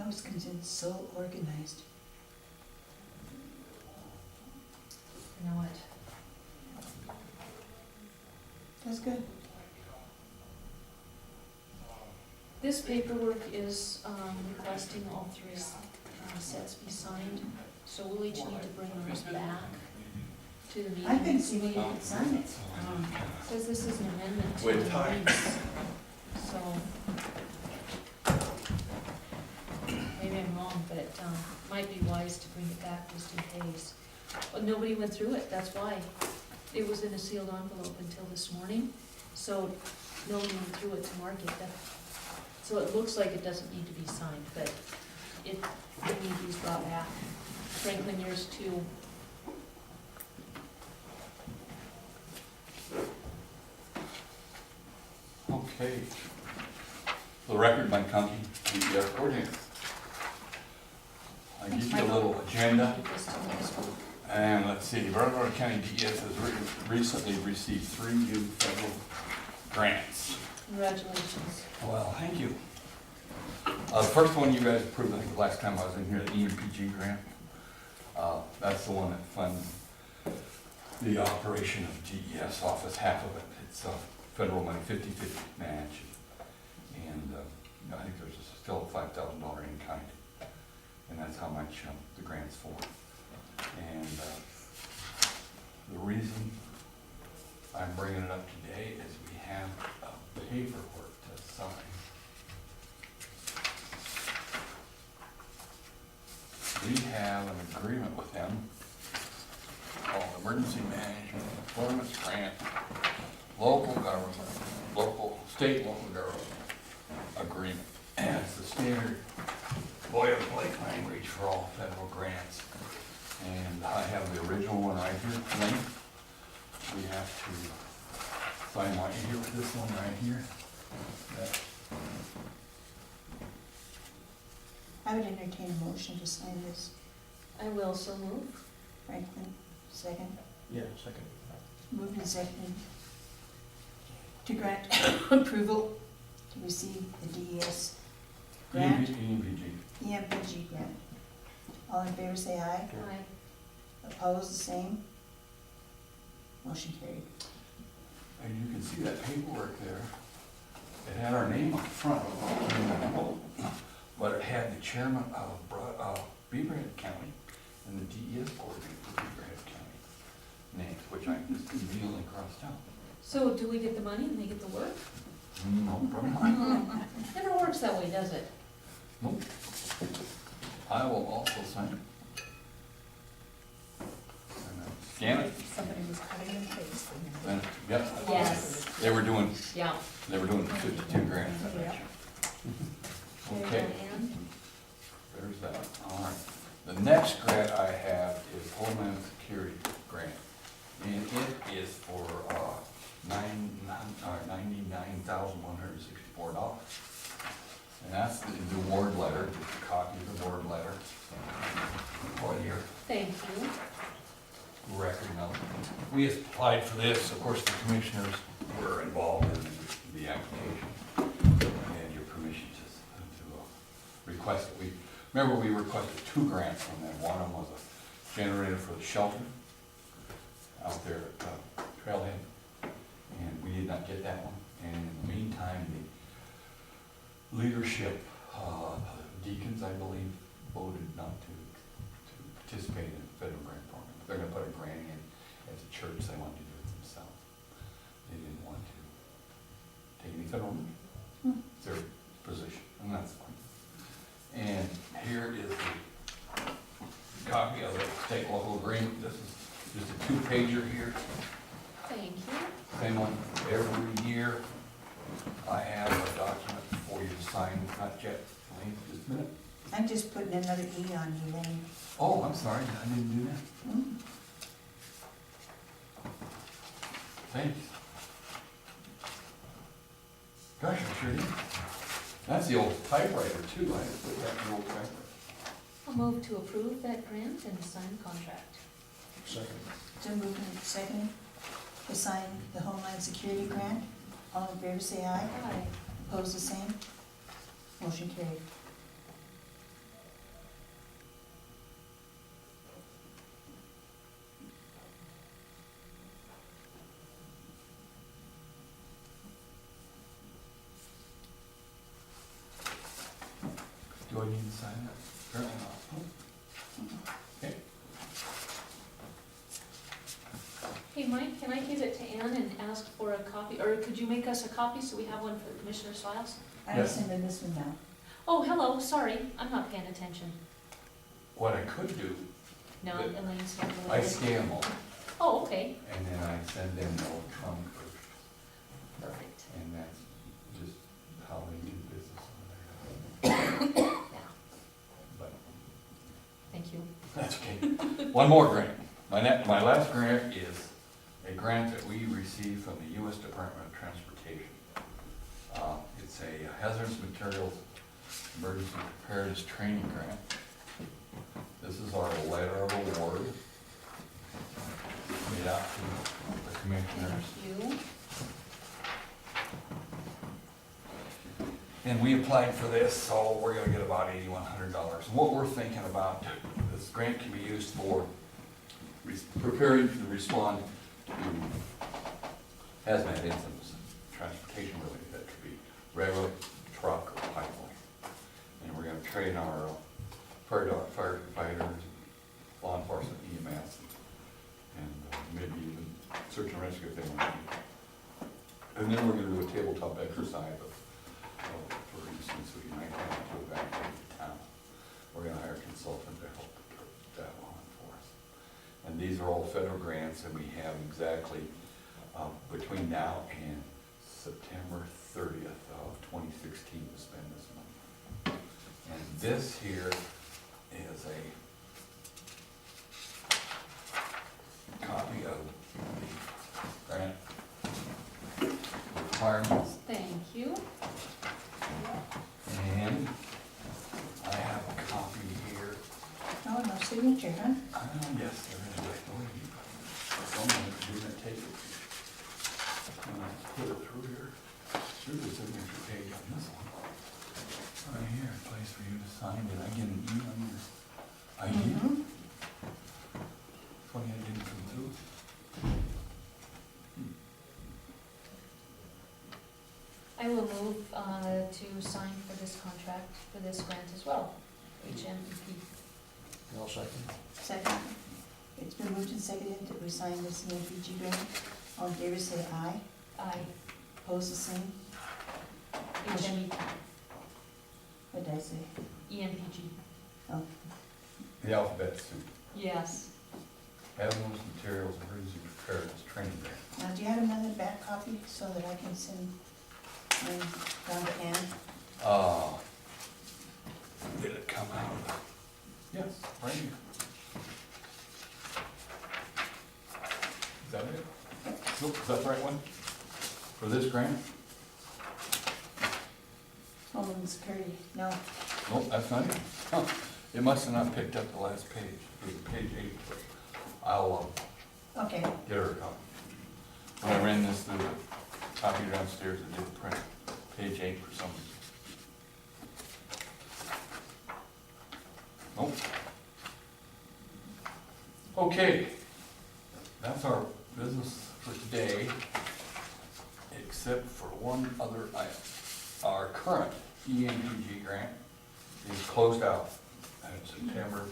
always comes in so organized. You know what? That's good. This paperwork is requesting all three sets be signed, so we'll each need to bring those back to the meeting. I couldn't see where you could sign it. Says this is an amendment to Wait, the Ty. lease, so. Maybe I'm wrong, but it might be wise to bring it back just in case. But nobody went through it, that's why. It was in a sealed envelope until this morning, so nobody went through it to mark it. So it looks like it doesn't need to be signed, but it needs to be brought back. Franklin, yours too. Okay. For the record, Mike County, DES coordinator. I give you a little agenda, Give this to next week. and let's see, Brevard County DES has recently received 3 new federal grants. Congratulations. Well, thank you. The first one you guys approved, I think the last time I was in here, the EMPG grant. That's the one that funds the operation of DES office, half of it. It's federal money, 50/50 match. And I think there's still a $5,000 in kind. And that's how much the grant's for. And the reason I'm bringing it up today is we have paperwork to sign. We have an agreement with them called Emergency Management Performance Grant, Local Government, State Local Government Agreement. And it's the standard boilerplate language for all federal grants. And I have the original one right here, Lynn. We have to sign right here with this one right here. That- I would entertain a motion to sign this. I will, so move. Franklin, second. Yeah, second. Moved and seconded to grant approval to receive the DES grant, EMPG. EMPG grant. All in favor say aye. Aye. Opposed, the same. Motion carried. And you can see that paperwork there. It had our name up front, but it had the chairman of Beaverhead County and the DES coordinator for Beaverhead County names, which I just immediately crossed out. So do we get the money and they get the work? No, probably not. Never works that way, does it? Nope. I will also sign it. And then scan it. Somebody was cutting and pasting. Then, yep. Yes. They were doing Yeah. 52 grants, I bet you. Okay. And There's that, all right. The next grant I have is Homeland Security Grant. And it is for $99,164. And that's the award letter, just a copy of the award letter. Right here, thank you. record of it. We applied for this, of course, the commissioners were involved in the application. And your permission to request it. Remember, we requested 2 grants from them. One of them was a generator for the shelter out there at Trailhead, and we did not get that one. And in the meantime, the leadership, deacons, I believe, voted not to participate in the federal grant program. They're gonna put a grant in as a church, they want to do it themselves. They didn't want to take any federal money. It's their position, and that's fine. And here is the copy of the state local agreement. This is just a 2-pager here. Thank you. Same one every year. I have a document for you to sign, not yet, Elaine, just a minute. I'm just putting another E on you, Lane. Oh, I'm sorry, I didn't do that. Hmm? Thanks. Gosh, I sure did. That's the old typewriter too, I had to put that in the old typewriter. I'll move to approve that grant and sign the contract. Second. So moved and seconded to sign the Homeland Security grant. All in favor say aye. Aye. Opposed, the same. Motion carried. sign that? Apparently not. Okay. Hey, Mike, can I give it to Ann and ask for a copy, or could you make us a copy so we have one for the commissioner's files? I'm Yes. sending this one now. Oh, hello, sorry, I'm not paying attention. What I could do, No, But Elaine's not I really. scan them all, Oh, okay, and then I send them electronic version, perfect, and that's just how they do business over there. yeah, But thank you. that's okay. One more grant. My last grant is a grant that we received from the U.S. Department of Transportation. It's a hazardous materials emergency preparedness training grant. This is our letter of award. Made out to the commissioners. Thank you. And we applied for this, so we're gonna get about $8,100. And what we're thinking about, this grant can be used for preparing to respond to hazmat incidents, transportation related, that could be railroad, truck, or pipeline. And we're gonna train our firefighters, law enforcement, EMS, and maybe even search and rescue if they want to. And then we're gonna do a tabletop exercise of, for instance, we might have to evacuate the town. We're gonna hire a consultant to help put that on for us. And these are all federal grants, and we have exactly, between now and September 30th of 2016 to spend this money. And this here is a copy of the grant requirements. Thank you. And I have a copy here. Oh, no signature, huh? Yes, there is, I believe. Someone didn't take it. When I put it through here, there's a signature page on this one. Right here, a place for you to sign. Did I get an E on your ID? Mhm. Funny I didn't come through. I will move to sign for this contract, for this grant as well, HMP. I'll second. Second. It's been moved and seconded that we sign this EMPG grant. All in favor, say aye. Aye. Opposed, the same. HMP, What did I say? EMPG, Oh, The alphabet soup. yes. Hazardous materials emergency preparedness training grant. now do you have another back copy so that I can send mine down to Ann? Did it come out? Yes, right here. Is that it? Nope, is that the right one? For this grant? Homeland Security, no. Nope, that's not it. Huh. It must have not picked up the last page. It was page 8. I'll Okay, get her a copy. When I ran this through the copy downstairs, it didn't print. Page 8 for some reason. Nope. Okay, that's our business for today, except for one other item. Our current EMPG grant is closed out at September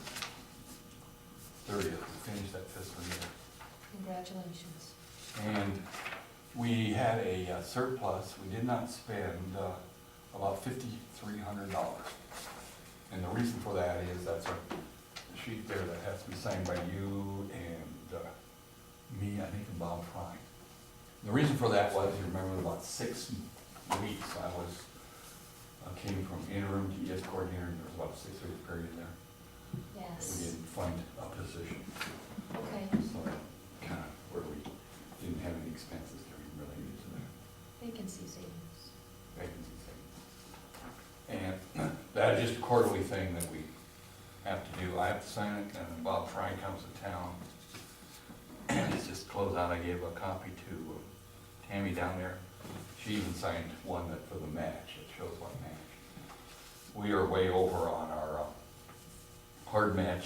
30th. We finished that fiscal year. Congratulations. And we had a surplus. We did not spend about $5,300. And the reason for that is that's a sheet there that has to be signed by you and me, I think, and Bob Fry. The reason for that was, you remember, about 6 weeks I was, came from interim to ES coordinator, and there was about a 6-week period there. We Yes. didn't find a position, Okay, so kind of where we didn't have any expenses related to that vacancy savings. vacancy thing. And that is just a quarterly thing that we have to do. I have to sign it, and then Bob Fry comes to town. And it's just close out. I gave a copy to Tammy down there. She even signed one that for the match, it shows what match. We are way over on our hard match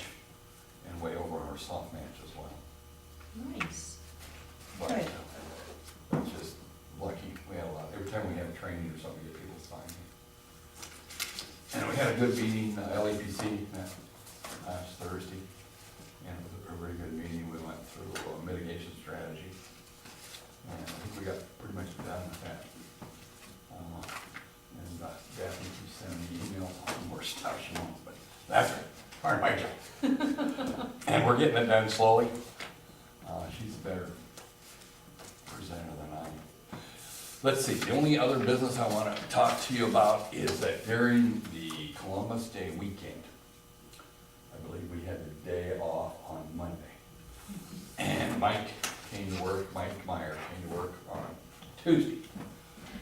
and way over on our soft match as well. Nice. But Good. it's just lucky. We had a lot, every time we have a training or something, we get people to sign. And we had a good meeting, LAPC met last Thursday, and it was a very good meeting. We went through mitigation strategy, and I think we got pretty much done with that. And Daphne keeps sending me emails on more stuff she wants, but that's part of my job. And we're getting it done slowly. She's a better presenter than I am. Let's see, the only other business I want to talk to you about is that during the Columbus Day weekend, I believe we had the day off on Monday. And Mike Meyer came to work on Tuesday.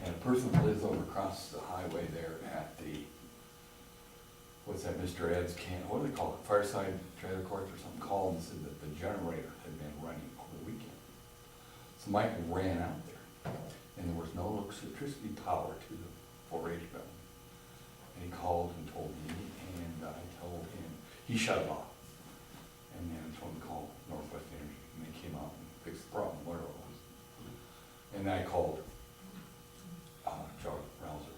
And a person that lives over across the highway there at the, what's that, Mr. Ed's camp, what do they call it, Fireside Trailer Court or something, called and said that the generator had been running over the weekend. So Mike ran out there, and there was no electricity power to the 4-H building. And he called and told me, and I told him, he shut it off. And then I told him to call Northwest Energy, and they came out and fixed the problem, whatever it was. And I called Charlie Rouser,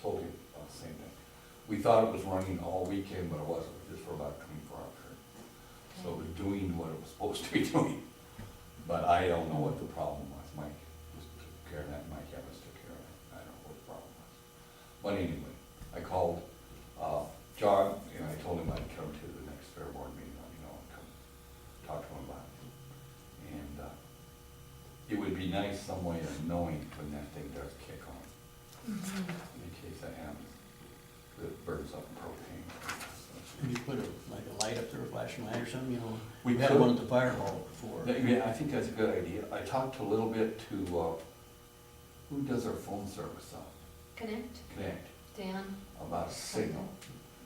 told him the same thing. We thought it was running all weekend, but it wasn't, it was just for about a 24-hour period. So it was doing what it was supposed to be doing. But I don't know what the problem was. Mike just took care of that, Mike Evans took care of it. I don't know what the problem was. But anyway, I called John, and I told him I'd come to the next fair board meeting, and come talk to him about it. And it would be nice some way of knowing when that thing does kick on. In case that happens, it burns up propane. Could you put a light up there, a flashing light or something, We We had could. one at the fire hall before. Yeah, I think that's a good idea. I talked a little bit to, who does our phone service up? Connect, Connect, Dan. about a signal.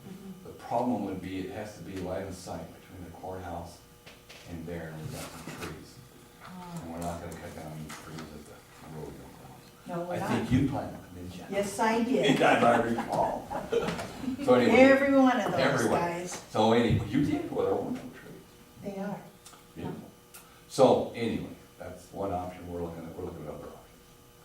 Mhm. The problem would be, it has to be line of sight between the courthouse and there, and we've got some trees. And we're not gonna cut down any trees at the road. No, we're I not. think you planned on it, didn't you? Yes, I did. As I recall. So anyway, Every one of those Everyone. guys, so anyway, you did with our wonderful trees. they are. Beautiful. So anyway, that's one option we're looking at other options.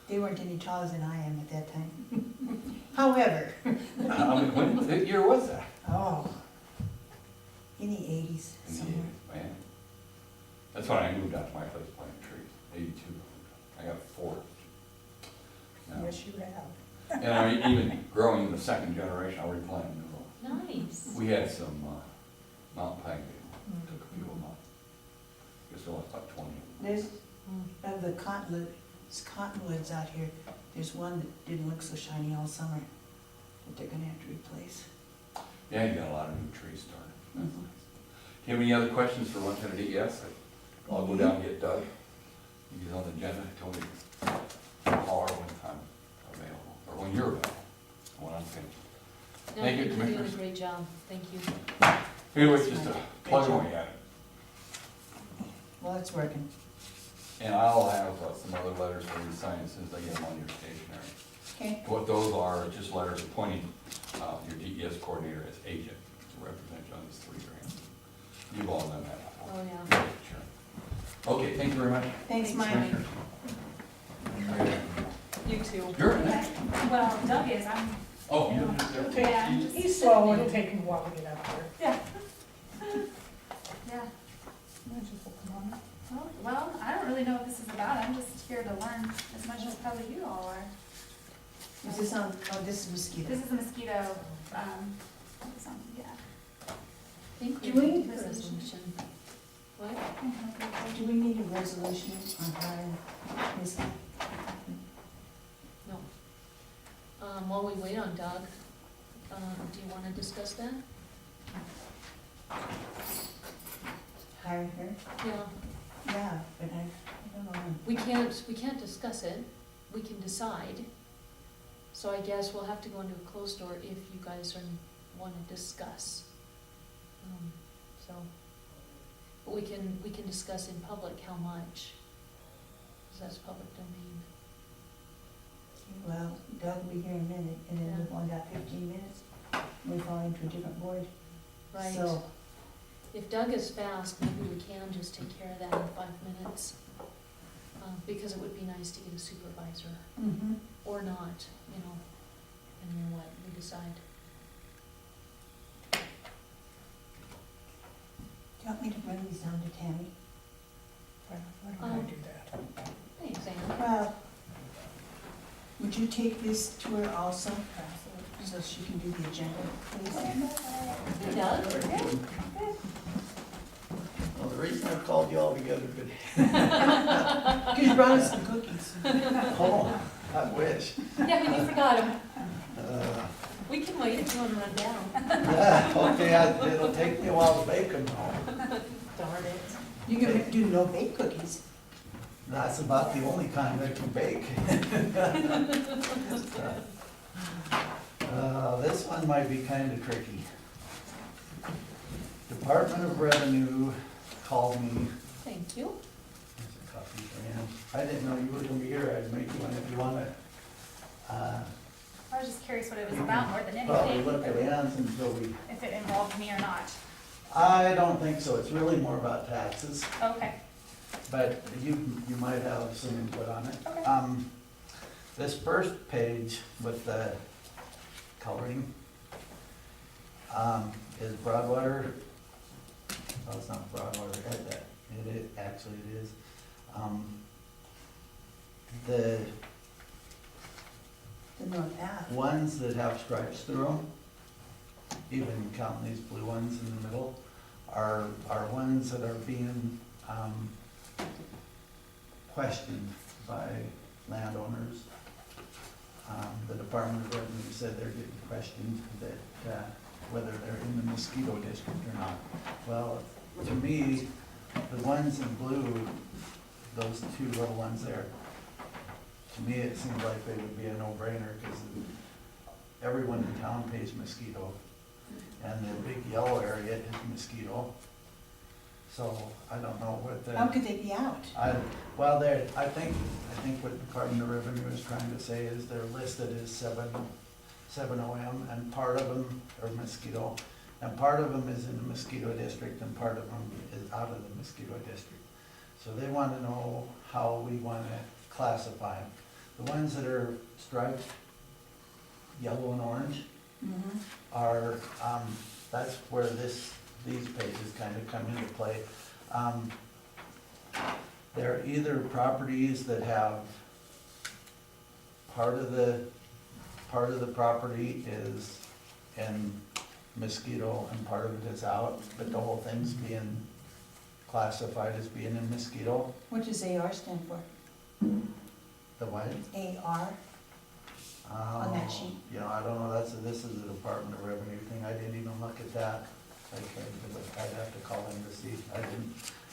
They weren't any taller than I am at that time. However, What year was that? oh, in the 80s In the somewhere. 80s, man. That's when I moved out to my place planting trees, 82. I got 4. Now, Yes, you have. and I mean, even growing the second generation, I replanted new ones. Nice. We had some mountain pine beetle, took a few of them out. Guess there was like 20. There's, Mm. of the cottonwoods out here, there's one that didn't look so shiny all summer that they're gonna have to replace. Yeah, you got a lot of new trees started. That's Mhm. nice. Do you have any other questions for Lieutenant DES? I'll go down and get Doug. He's on the agenda. I told him to call her when I'm available, or when you're available, when I'm finished. No, Thank you, you're doing a Commissioners. great job, thank you. Anyway, just a plug away at it. Well, it's working. And I'll have some other letters for you to sign as soon as I get them on your stationery. Okay. What those are just letters appointing your DES coordinator as agent to represent you on these 3 grants. You've all done that before. Oh, yeah. Sure. Okay, thank you very much. Thanks, Mike. Commissioners. You too. You're next. Well, Doug is, I'm, Oh, you're next. yeah, I'm just. He's slow, it'll take him a while to get up there. Yeah. Yeah. Well, I don't really know what this is about, I'm just here to learn as much as probably you all are. Is this on, oh, this is mosquito. This is a mosquito, something, yeah. I think we Do we need need a a resolution. What? Do we need a resolution on hiring this guy? No. While we wait on Doug, do you wanna discuss that? Hiring her? Yeah. Yeah, but I don't know. We can't discuss it, we can decide. So I guess we'll have to go into a closed door if you guys wanna discuss. So, but we can discuss in public how much, cause that's public domain. Well, Doug will be here in a minute, and then we've only got 15 minutes. We fall into a different board. Right. So, If Doug is fast, maybe we can just take care of that in 5 minutes. Because it would be nice to get a supervisor, or not, and then what, we decide. want me to bring these down to Tammy? Why don't I do that? Thanks, Ann. Well, would you take this to her also, so she can do the agenda, please? Hey, Doug. Well, the reason I called you all together today, Because you brought us some cookies. oh, I wish. Yeah, but you forgot him. Uh, We can wait if you wanna run down. Yeah, okay, it'll take me a while to bake them though. Darn it. You can do no bake cookies. That's about the only kind I can bake. This one might be kind of tricky. Department of Revenue called me. Thank you. Here's a copy for Ann. I didn't know you were gonna be here, I'd make you one if you want it. I was just curious what it was about more than Probably anything, look at Ann's until we, if it involved me or not. I don't think so, it's really more about taxes, Okay, but you might have some input on it. Okay. This first page with the coloring, is Broadwater, well, it's not Broadwater, actually it is. The The North Ave. ones that have stripes through them, even counting these blue ones in the middle, are ones that are being, questioned by landowners. The Department of Revenue said they're getting questioned that, whether they're in the mosquito district or not. Well, to me, the ones in blue, those two little ones there, to me, it seems like they would be a no-brainer, because everyone in town pays mosquito, and the big yellow area is mosquito. So I don't know what the. How could they be out? Well, I think what the Department of Revenue is trying to say is they're listed as 7 OM, and part of them are mosquito, and part of them is in the mosquito district, and part of them is out of the mosquito district. So they want to know how we want to classify them. The ones that are striped yellow and orange Mhm. are, that's where these pages kind of come into play. They're either properties that have part of the property is in mosquito and part of it is out, but the whole thing's being classified as being in mosquito. What does AR stand for? The what? AR? On that sheet. You know, I don't know, this is a Department of Revenue thing, I didn't even look at that. I'd have to call in to see,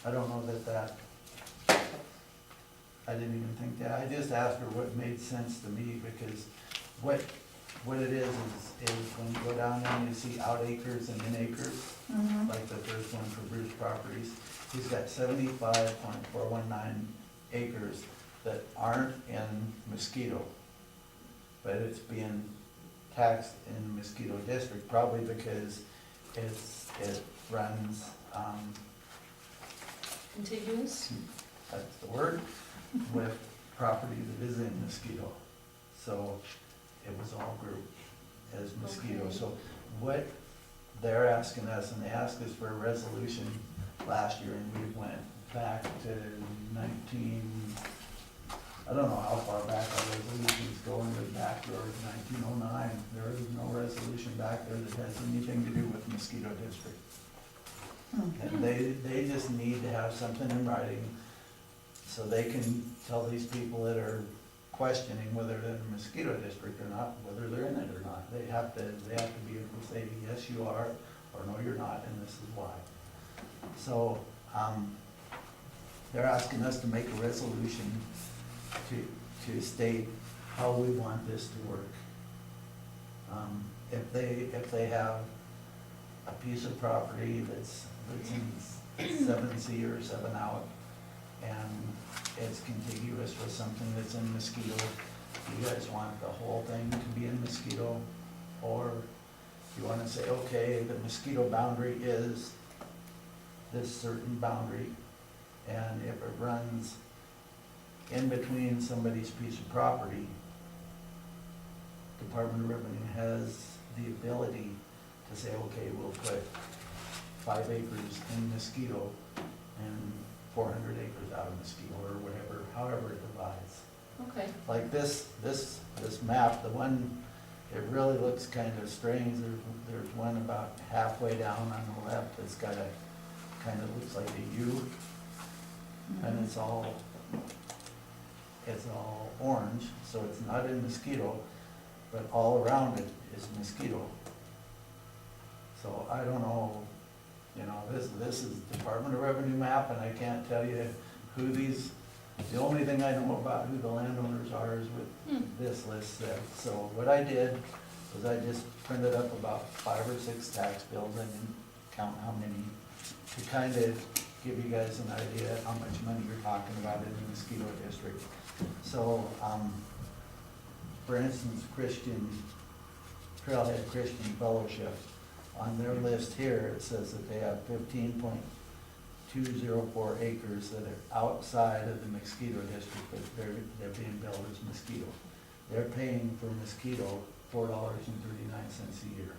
I don't know that, I didn't even think that, I just asked her what made sense to me, because what it is when you go down there and you see out acres and in acres, Mhm. like the first one for Bruce Properties, he's got 75.419 acres that aren't in mosquito, but it's being taxed in the mosquito district, probably because it runs, Contiguous? that's the word, with property that is in mosquito. So it was all grouped as mosquito. Okay. So what they're asking us, and they asked us for a resolution last year, and we went back to I don't know how far back our resolutions go, and we're back to 1909. There is no resolution back there that has anything to do with mosquito district. And they just need to have something in writing so they can tell these people that are questioning whether they're in the mosquito district or not, whether they're in it or not. They have to be able to say, yes, you are, or no, you're not, and this is why. So, they're asking us to make a resolution to state how we want this to work. If they have a piece of property that's in 7C or 7 out, and it's contiguous with something that's in mosquito, you guys want the whole thing to be in mosquito, or you wanna say, okay, the mosquito boundary is this certain boundary, and if it runs in between somebody's piece of property, Department of Revenue has the ability to say, okay, we'll put 5 acres in Mosquito and 400 acres out of Mosquito, or whatever, however it divides. Okay, Like this map, the one, it really looks kind of strange. There's one about halfway down on the left that's got a, kind of looks like a U, and it's all orange, so it's not in Mosquito, but all around it is Mosquito. So I don't know, you know, this is Department of Revenue map, and I can't tell you who these, the only thing I know about who the landowners are is with this list there. So what I did was I just printed up about 5 or 6 tax bills, I didn't count how many, to kind of give you guys an idea how much money you're talking about in the Mosquito District. So, for instance, Trailhead Christian Fellowship, on their list here, it says that they have 15.204 acres that are outside of the Mosquito District, but they're being billed as Mosquito. They're paying for Mosquito $4.39 a year.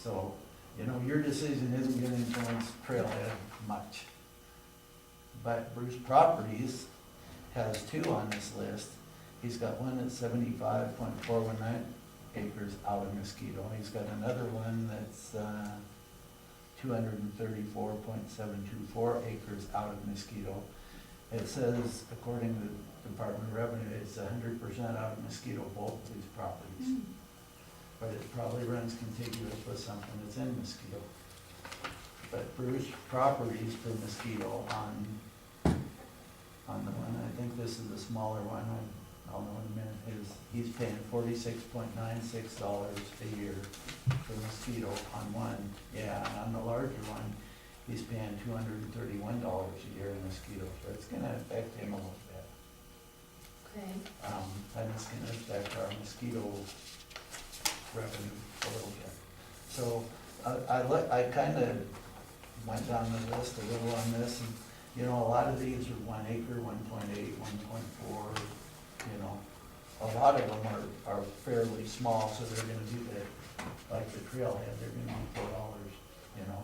So, you know, your decision isn't gonna influence Trailhead much. But Bruce Properties has 2 on this list. He's got one that's 75.419 acres out of Mosquito. He's got another one that's 234.724 acres out of Mosquito. It says, according to the Department of Revenue, it's 100% out of Mosquito, both of these properties. But it probably runs contiguous with something that's in Mosquito. But Bruce Properties for Mosquito on the one, I think this is the smaller one, I'll know in a minute, he's paying $46.96 a year for Mosquito on one. Yeah, and on the larger one, he's paying $231 a year in Mosquito, so it's gonna affect him a little bit. okay. And it's gonna affect our Mosquito revenue a little bit. So I kind of went down the list a little on this, and you know, a lot of these are 1 acre, 1.8, 1.4, you know. A lot of them are fairly small, so they're gonna be like the Trailhead, they're gonna be $4, you know.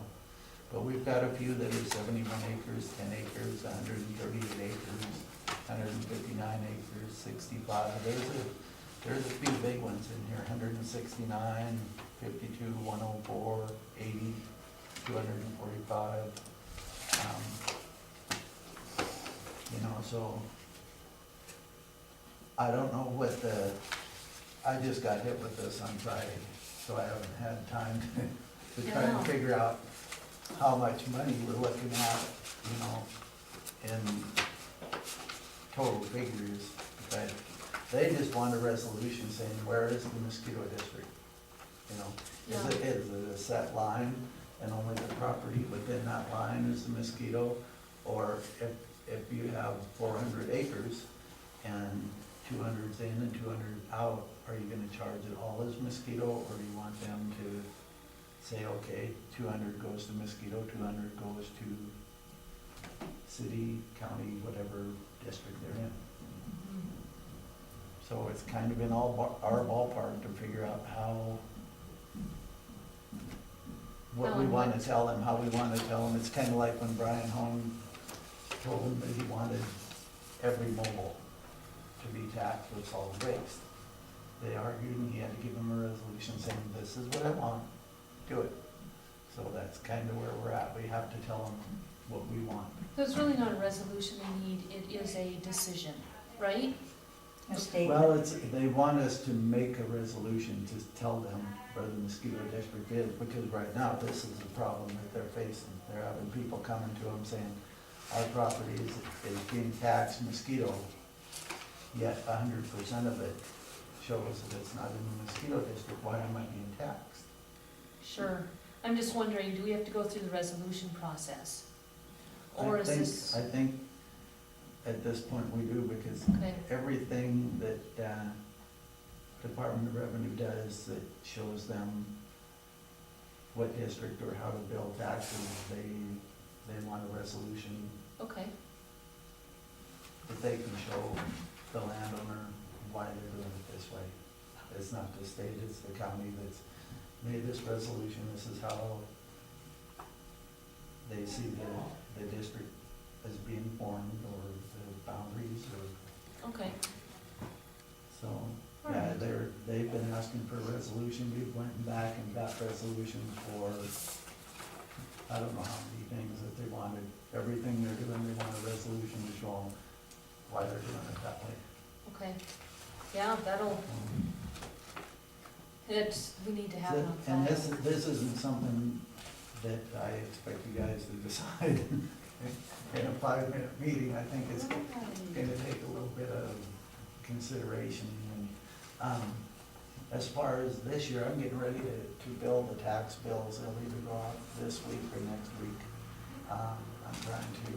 But we've got a few that are 71 acres, 10 acres, 138 acres, 159 acres, 65. There's a few big ones in here, 169, 52, 104, 80, 245. You know, so I don't know what I just got hit with this on Friday, so I haven't had time to try Yeah. and figure out how much money we're looking at, you know, in total figures. But they just want a resolution saying, where is the Mosquito District? You know, is it a set line and only the property within that line is the Mosquito? Or if you have 400 acres and 200's in and 200 out, are you gonna charge it all as Mosquito, or do you want them to say, okay, 200 goes to Mosquito, 200 goes to city, county, whatever district they're in? So it's kind of in our ballpark to figure out what we want to tell them, how we want to tell them. It's kind of like when Brian Home told them that he wanted every mobile to be taxed with solid waste. They argued, and he had to give them a resolution saying, this is what I want, do it. So that's kind of where we're at. We have to tell them what we want. So it's really not a resolution they need, it is a decision, right? A statement. Well, they want us to make a resolution to tell them where the Mosquito District is, because right now, this is a problem that they're facing. They're having people coming to them saying, our property is being taxed mosquito, yet 100% of it shows that it's not in the Mosquito District. Why am I being taxed? Sure. I'm just wondering, do we have to go through the resolution process? Or is this, I think at this point we do, because okay, everything that Department of Revenue does that shows them what district or how to bill taxes, they want a resolution okay, that they can show the landowner why they're doing it this way. It's not the state, it's the county that's made this resolution. This is how they see the district as being formed or the boundaries or, Okay, so. All Yeah, right. they've been asking for a resolution, we went back and got resolutions for, I don't know how many things that they wanted. Everything they're doing, they want a resolution to show them why they're doing it that way. okay. Yeah, that'll, we need to have it on file. And this isn't something that I expect you guys to decide in a 5-minute meeting. I think it's gonna take a little bit of consideration. And as far as this year, I'm getting ready to bill the tax bills. They'll either go out this week or next week. I'm trying to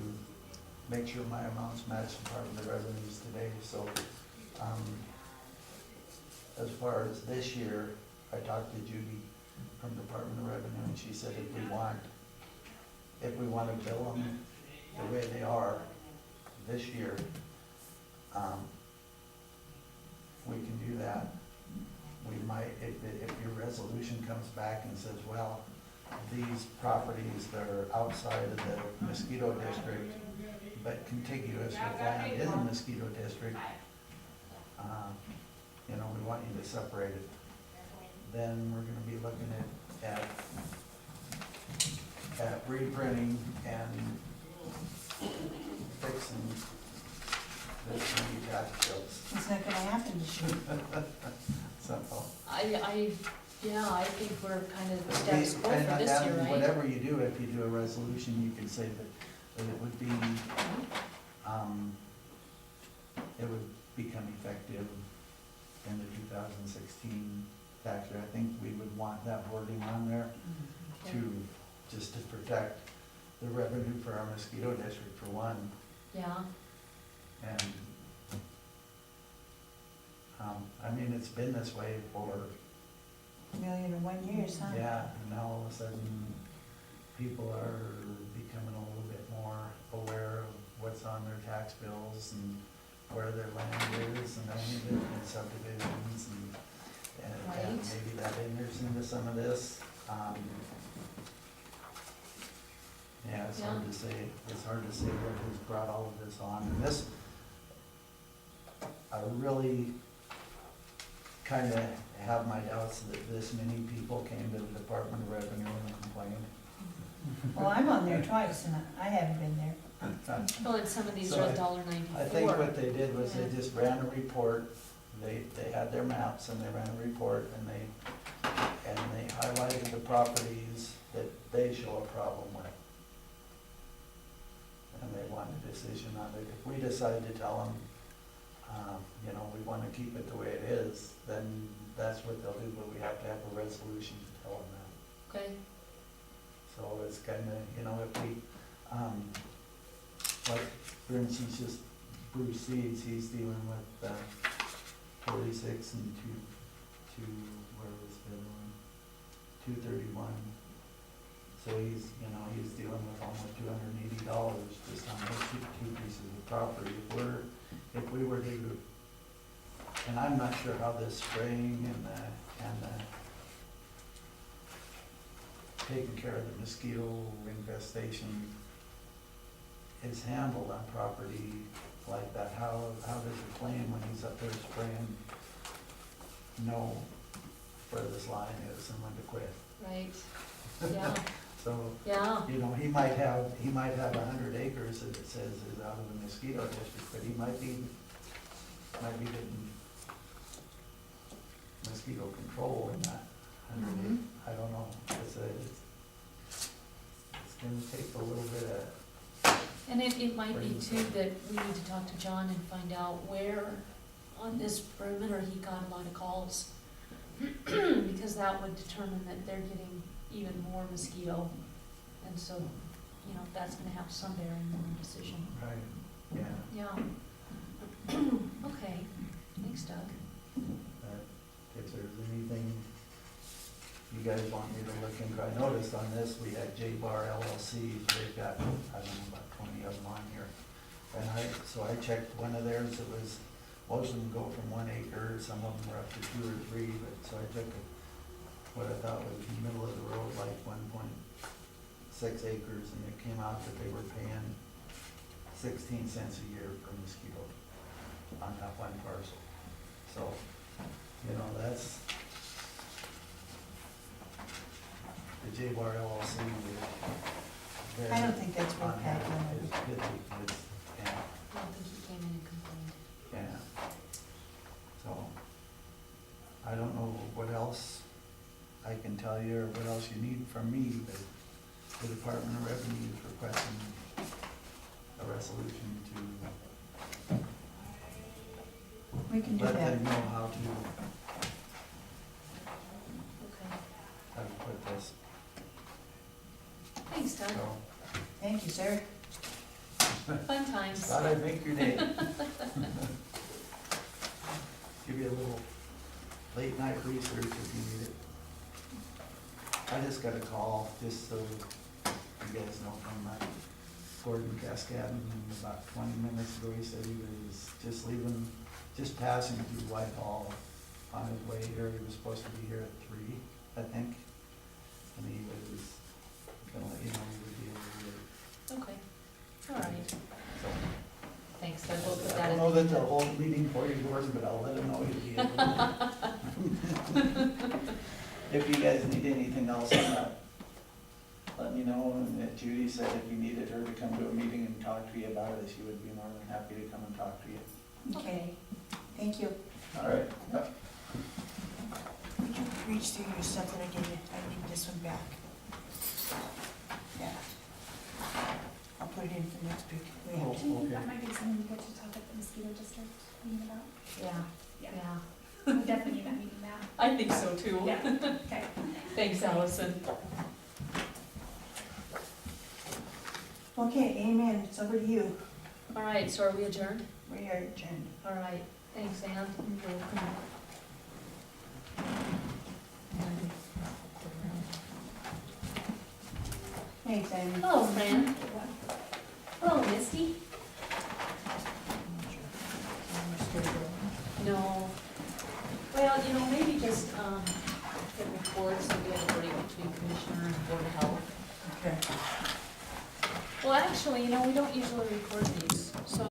make sure my amounts match Department of Revenues today, so, as far as this year, I talked to Judy from Department of Revenue, and she said if we want to bill them the way they are this year, we can do that. We might, if your resolution comes back and says, well, these properties that are outside of the mosquito district, but contiguous with land in the mosquito district, we want you to separate it. Then we're gonna be looking at reprinting and fixing this many tax bills. It's not gonna happen this year. So, I think we're kind of status quo for and this year, right? whatever you do, if you do a resolution, you can say that it would be, it would become effective in the 2016 tax year. I think we would want that wording on there just to protect the revenue for our mosquito district for one. Yeah, And, I mean, it's been this way for, 1,000,001 years, huh? yeah, and now all of a sudden, people are becoming a little bit more aware of what's on their tax bills and where their land is, and then subdivisions, and Right. maybe that enters into some of this. Yeah, it's hard to say, what has brought all of this on, and this, I really kinda have my doubts that this many people came to the Department of Revenue and complained. Well, I'm on there twice and I haven't been there. well, and some of these So are $1.94. I think what they did was they Yeah. just ran a report, they had their maps and they ran a report and they highlighted the properties that they show a problem with. And they want a decision on it. If we decide to tell them, we wanna keep it the way it is, then that's what they'll do, but we have to have a resolution to tell them that. Okay, So it's kinda, if we, like, for instance, just Bruce Seeds, he's dealing with, 46 and where was the other one? 231. So he's dealing with almost $280 just on those two pieces of property. If we were to, and I'm not sure how this spraying and the taking care of the mosquito infestation is handled on property like that. How does a claim when he's up there spraying know where this line is and when to quit? right, yeah, So, yeah, he might have 100 acres that it says is out of the mosquito district, but he might be getting mosquito control in that 100 acres. I don't know. It's gonna take a little bit of, and it might be too that we need to talk to John and find out where on this perimeter he got a lot of calls. Because that would determine that they're getting even more mosquito, and so, that's gonna have some bearing on the decision. right, yeah. Yeah. Okay, thanks Doug. If there's anything you guys want me to look into, I noticed on this, we had J-Bar LLC, they've got, I don't know, about 20 of them on here. And so I checked one of theirs, it was, most of them go from 1 acre, some of them were up to 2 or 3, but, so I took what I thought was the middle of the road, like 1.7 6 acres, and it came out that they were paying 16 cents a year per mosquito on that one parcel. So, you know, that's, the J-Bar LLC is very. I don't think that's real unhappy. bad, It's pity, it's, yeah, I don't think he came in and complained. yeah. So, I don't know what else I can tell you, or what else you need from me, but the Department of Revenue is requesting a resolution to We can do let that. them know how to, Okay. how to put this, Thanks, Doug. so. Thank you, sir. Fun times. Thought I'd make your day. Give you a little late night research if you need it. I just got a call, just so you guys know, from Gordon Cascadden, about 20 minutes ago. He said he was just leaving, just passing through Whitehall on his way here. He was supposed to be here at 3, I think. And he was gonna let you know he would be able to do it. Okay, all right. So, Thanks, Doug, we'll put I that don't in. know that they'll hold a meeting for you, Gordon, but I'll let him know you'll be able to. If you guys need anything else on that, let me know. And that Judy said if you needed her to come to a meeting and talk to you about it, she would be more than happy to come and talk to you. Okay, thank you. All right. Yep. Would you reach through your stuff that I gave you? I need this one back. Yeah. I'll put it in for next week. We have to- Do you think Okay. that might be something we get to talk at the mosquito district meeting about? Yeah, Yeah, yeah. we definitely need that meeting now. I think so too. Yeah, okay. Thanks, Allison. Okay, amen, it's over to you. All right, so are we adjourned? We are adjourned. All right, thanks, Ann. Thanks, Amy. Hello, Fran. Hello, Misty. No. Well, you know, maybe just, hit record so we have a break between Commissioner and Board of Health. Okay. Well, actually, you know, we don't usually record these, so.